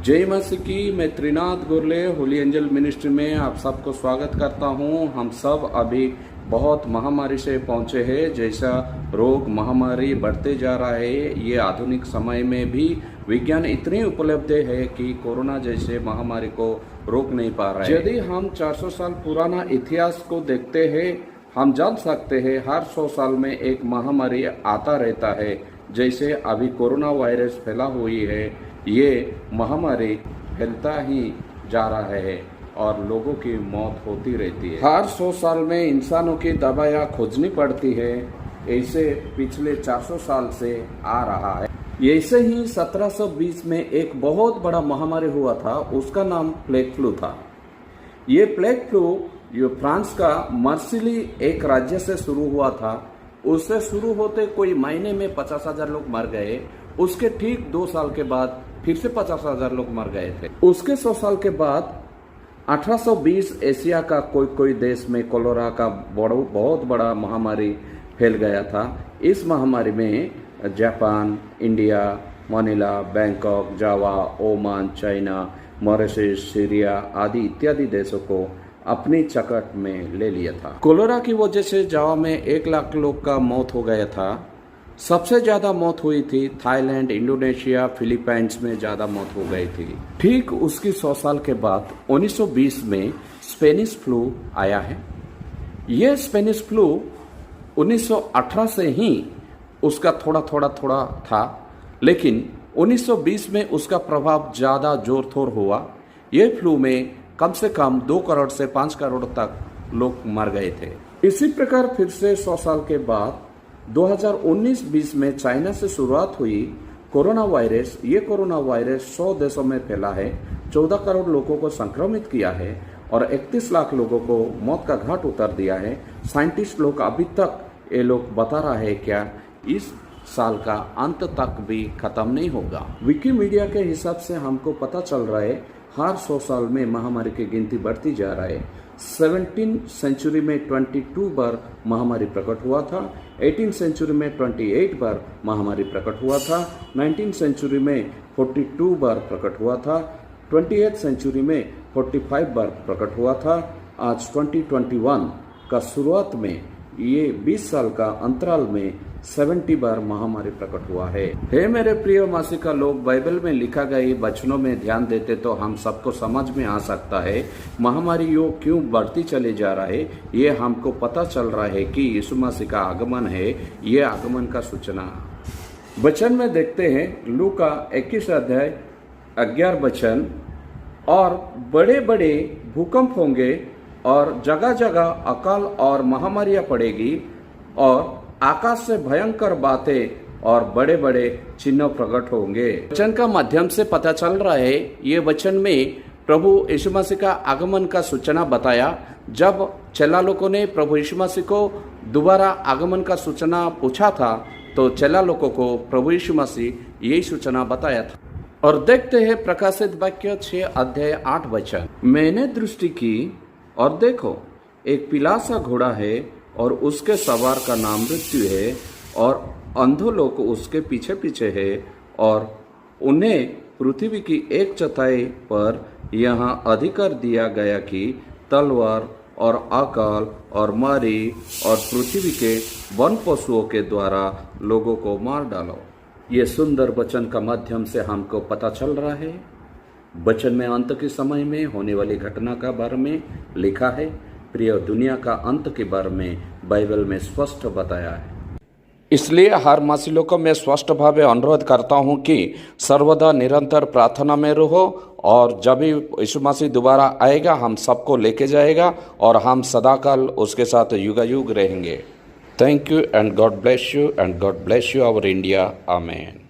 जय मसीह की। मैं त्रिनाथ गुरले होली एंजल मिनिस्ट्री में आप सबको स्वागत करता हूं। हम सब अभी बहुत महामारी से पहुंचे हैं। जैसा रोग महामारी बढ़ते जा रहा है, ये आधुनिक समय में भी विज्ञान इतनी उपलब्ध है कि कोरोना जैसे महामारी को रोक नहीं पा रहा है। यदि हम 400 साल पुराना इतिहास को देखते हैं, हम जान सकते हैं हर 100 साल में एक महामारी आता रहता है। जैसे अभी कोरोना वायरस फैला हुई है, ये महामारी फैलता ही जा रहा है और लोगों की मौत होती रहती है। हर 100 साल में इंसानों की दवाइयाँ खोजनी पड़ती है। ऐसे पिछले 400 साल से आ रहा है। ऐसे ही 1720 में एक बहुत बड़ा महामारी हुआ था, उसका नाम प्लेग फ्लू था। ये प्लेग फ्लू ये फ्रांस का मार्सिली एक राज्य से शुरू हुआ था। उससे शुरू होते कोई महीने में 50,000 लोग मर गए। उसके ठीक 2 साल के बाद फिर से 50,000 लोग मर गए थे। उसके 100 साल के बाद 1820 एशिया का कोई देश में कोलेरा का बहुत बड़ा महामारी फैल गया था। इस महामारी में जापान, इंडिया, मनीला, बैंकॉक, जावा, ओमान, चाइना, मॉरिशस, सीरिया आदि इत्यादि देशों को अपनी चकट में ले लिया था। कोलेरा की वजह से जावा में 1 लाख लोग का मौत हो गया था। सबसे ज्यादा मौत हुई थी थाईलैंड, इंडोनेशिया, फिलीपींस में ज्यादा मौत हो गई थी। ठीक उसकी 100 साल के बाद 1920 में स्पेनिश फ्लू आया है। यह स्पेनिश फ्लू 1918 से ही उसका थोड़ा था, लेकिन 1920 में उसका प्रभाव ज्यादा जोर थोर हुआ। यह फ्लू में कम से कम 2 करोड़ से 5 करोड़ तक लोग मर गए थे। इसी प्रकार फिर से 100 साल के बाद 2019-20 में चाइना से शुरुआत हुई कोरोना वायरस। ये कोरोना वायरस 100 देशों में फैला है, 14 करोड़ लोगों को संक्रमित किया है और 31 लाख लोगों को मौत का घाट उतार दिया है। साइंटिस्ट लोग अभी तक ये लोग बता रहा है क्या इस साल का अंत तक भी खत्म नहीं होगा। विकीमीडिया के हिसाब से हमको पता चल रहा है हर 100 साल में महामारी की गिनती बढ़ती जा रहा है। 17th सेंचुरी में 22 बार महामारी प्रकट हुआ था। 18th सेंचुरी में 28 बार महामारी प्रकट हुआ था। 19th सेंचुरी में 42 बार प्रकट हुआ था। 20th सेंचुरी में 45 बार प्रकट हुआ था। आज 2021 का शुरुआत में ये 20 साल का अंतराल में 70 बार महामारी प्रकट हुआ है। हे मेरे प्रिय मासिका लोग, बाइबल में लिखा गई वचनों में ध्यान देते तो हम सबको समझ में आ सकता है महामारी क्यों बढ़ती चले जा रहा है। ये हमको पता चल रहा है कि यीशु मसीह का आगमन है। ये आगमन का सूचना वचन में देखते हैं। लूका 21 अध्याय 11 वचन, और बड़े बड़े भूकंप होंगे और जगह जगह अकाल और महामारियां पड़ेगी और आकाश से भयंकर बातें और बड़े बड़े चिन्ह प्रकट होंगे। वचन का माध्यम से पता चल रहा है, ये वचन में प्रभु यीशु मसीह का आगमन का सूचना बताया। जब चेला लोगों ने प्रभु यीशु मसीह को दोबारा आगमन का सूचना पूछा था, तो चेला लोगों को प्रभु यीशु मसीह यही सूचना बताया था। और देखते हैं प्रकाशित वाक्य 6 अध्याय 8 वचन। मैंने दृष्टि की और देखो, एक पीला सा घोड़ा है और उसके सवार का नाम मृत्यु है और अंधो लोग उसके पीछे पीछे है और उन्हें पृथ्वी की 1/4 पर यहाँ अधिकार दिया गया कि तलवार और अकाल और मारी और पृथ्वी के वन पशुओं के द्वारा लोगों को मार डालो। ये सुंदर वचन का माध्यम से हमको पता चल रहा है। वचन में अंत के समय में होने वाली घटना का बारे में लिखा है। प्रिय, दुनिया का अंत के बारे में बाइबल में स्पष्ट बताया है। इसलिए हर मसीह को मैं स्पष्ट भावे अनुरोध करता हूं कि सर्वदा निरंतर प्रार्थना में रहो, और जब भी यीशु मसीह दोबारा आएगा हम सबको लेके जाएगा और हम सदाकाल उसके साथ युगायुग रहेंगे। Thank you and God bless you our India. Amen.